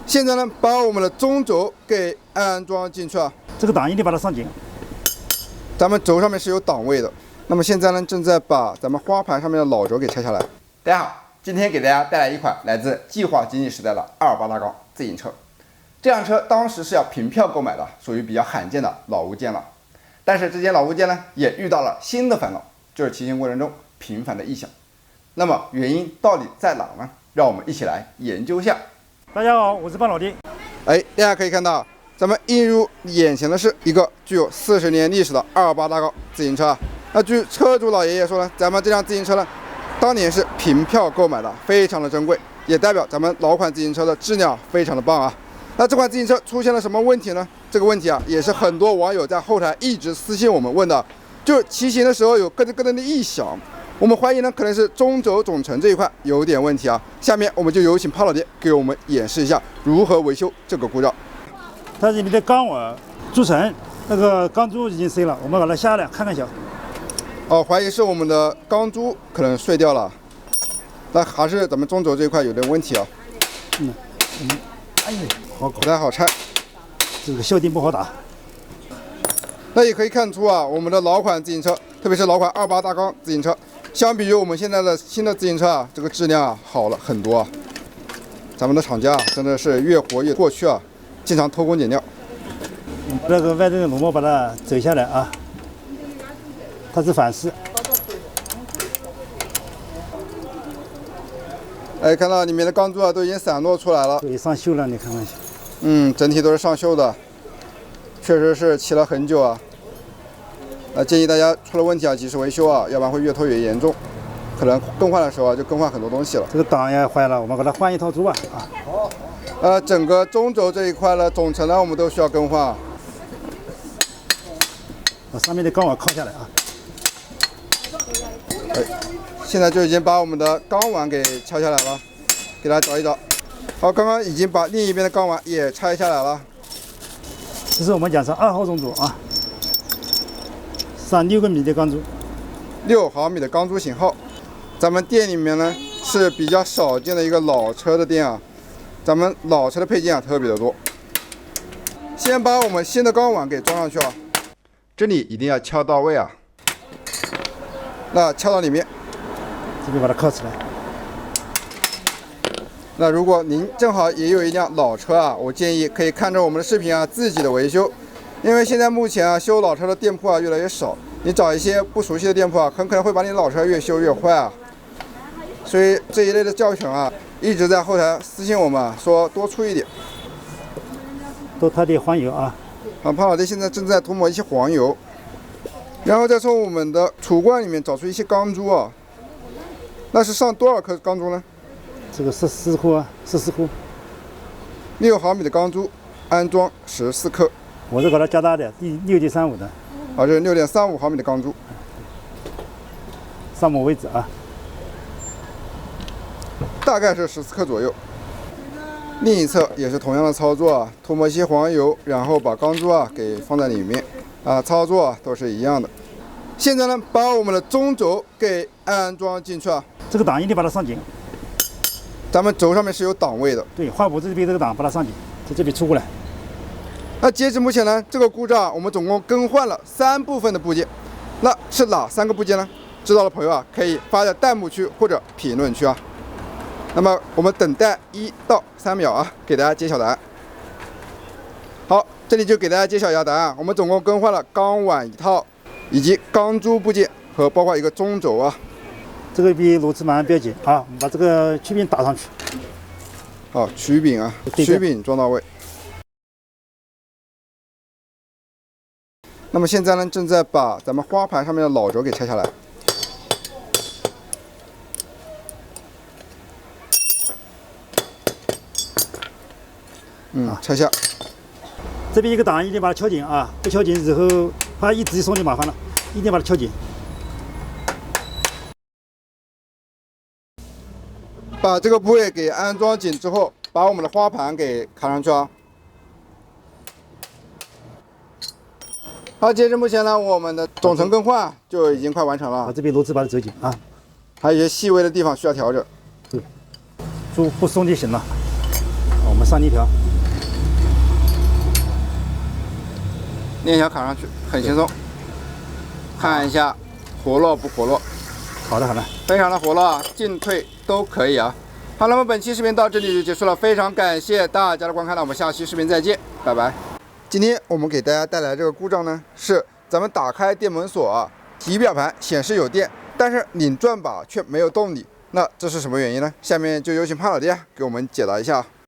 现在呢，把我们的中轴给安装进去啊。这个档一定把它上紧。咱们轴上面是有档位的。那么现在呢，正在把咱们花盘上面的老轴给拆下来。大家好，今天给大家带来一款来自计划经济时代的228大钢自行车。这辆车当时是要凭票购买的，属于比较罕见的老物件了。但是这件老物件呢，也遇到了新的烦恼，就是骑行过程中频繁的异响。那么原因到底在哪呢？让我们一起来研究一下。大家好，我是半老弟。大家可以看到，咱们映入眼前的是一个具有40年历史的228大钢自行车。那据车主老爷爷说呢，咱们这辆自行车呢，当年是凭票购买的，非常的珍贵，也代表咱们老款自行车的质量非常的棒啊。那这款自行车出现了什么问题呢？这个问题啊，也是很多网友在后台一直私信我们问的，就是骑行的时候有咯噔咯噔的异响。我们怀疑呢，可能是中轴总成这一块有点问题啊。下面我们就有请胖老爹给我们演示一下如何维修这个故障。它这里的钢网铸成，那个钢珠已经碎了，我们把它下来看看一下。怀疑是我们的钢珠可能碎掉了，那还是咱们中轴这一块有点问题啊。哎呦，好搞，不太好拆，这个校钉不好打。那也可以看出啊，我们的老款自行车，特别是老款28大钢自行车，相比于我们现在的新的自行车啊，这个质量啊好了很多啊。咱们的厂家真的是越活越过去啊，经常偷工减料。那个外头的螺帽把它走下来啊，它是反式。看到里面的钢珠啊都已经散落出来了，都已经上锈了，你看看。整体都是上锈的，确实是骑了很久啊。建议大家出了问题啊，及时维修啊，要不然会越拖越严重。可能更换的时候啊，就更换很多东西了。这个档也坏了，我们给它换一套珠吧啊。整个中轴这一块呢，总成呢我们都需要更换。把上面的钢网靠下来啊。现在就已经把我们的钢网给敲下来了，给大家找一找。好，刚刚已经把另一边的钢网也拆下来了。这是我们讲是2号中轴啊，上6个米的钢珠，6毫米的钢珠型号。咱们店里面呢是比较少见的一个老车的店啊，咱们老车的配件啊特别的多。先把我们新的钢网给装上去啊，这里一定要敲到位啊。那敲到里面，这边把它靠起来。那如果您正好也有一辆老车啊，我建议可以看着我们的视频啊，自己的维修。因为现在目前啊，修老车的店铺啊越来越少，你找一些不熟悉的店铺啊，很可能会把你老车越修越坏啊。所以这一类的教程啊，一直在后台私信我们说多出一点。多擦点黄油啊。胖老爹现在正在涂抹一些黄油，然后再从我们的储罐里面找出一些钢珠啊。那是上多少颗钢珠呢？这个14颗啊，14颗。6毫米的钢珠，安装14颗。我是给它加大的，第6.35的。这是6.35毫米的钢珠。上抹位置啊。大概是14颗左右。另一侧也是同样的操作啊，涂抹一些黄油，然后把钢珠啊给放在里面啊，操作啊都是一样的。现在呢，把我们的中轴给安装进去啊。这个档一定把它上紧。咱们轴上面是有档位的。对，画脖这边这个档把它上紧，在这边出过来。那截止目前呢，这个故障我们总共更换了3部分的部件，那是哪3个部件呢？知道的朋友啊，可以发在弹幕区或者评论区啊。那么我们等待1到3秒啊，给大家揭晓答案。好，这里就给大家揭晓一下答案。我们总共更换了钢碗1套，以及钢珠部件和包括一个中轴啊。这个比螺丝马上比较紧啊，我们把这个曲柄打上去。好，曲柄啊，曲柄装到位。那么现在呢，正在把咱们花盘上面的老轴给拆下来。拆下。这边一个档一定把它敲紧啊，不敲紧之后，它一直松就麻烦了，一定把它敲紧。把这个部位给安装紧之后，把我们的花盘给卡上去啊。好，截至目前呢，我们的总成更换就已经快完成了。把这边螺丝把它走紧啊，还有一些细微的地方需要调整。对，珠不松就行了。我们上泥条，链条卡上去很轻松。看一下活络不活络？好的好的，非常的活络啊，进退都可以啊。好，那么本期视频到这里就结束了，非常感谢大家的观看，那我们下期视频再见，拜拜。今天我们给大家带来这个故障呢，是咱们打开电门锁啊，仪表盘显示有电，但是拧转把却没有动力，那这是什么原因呢？下面就有请潘老爹给我们解答一下。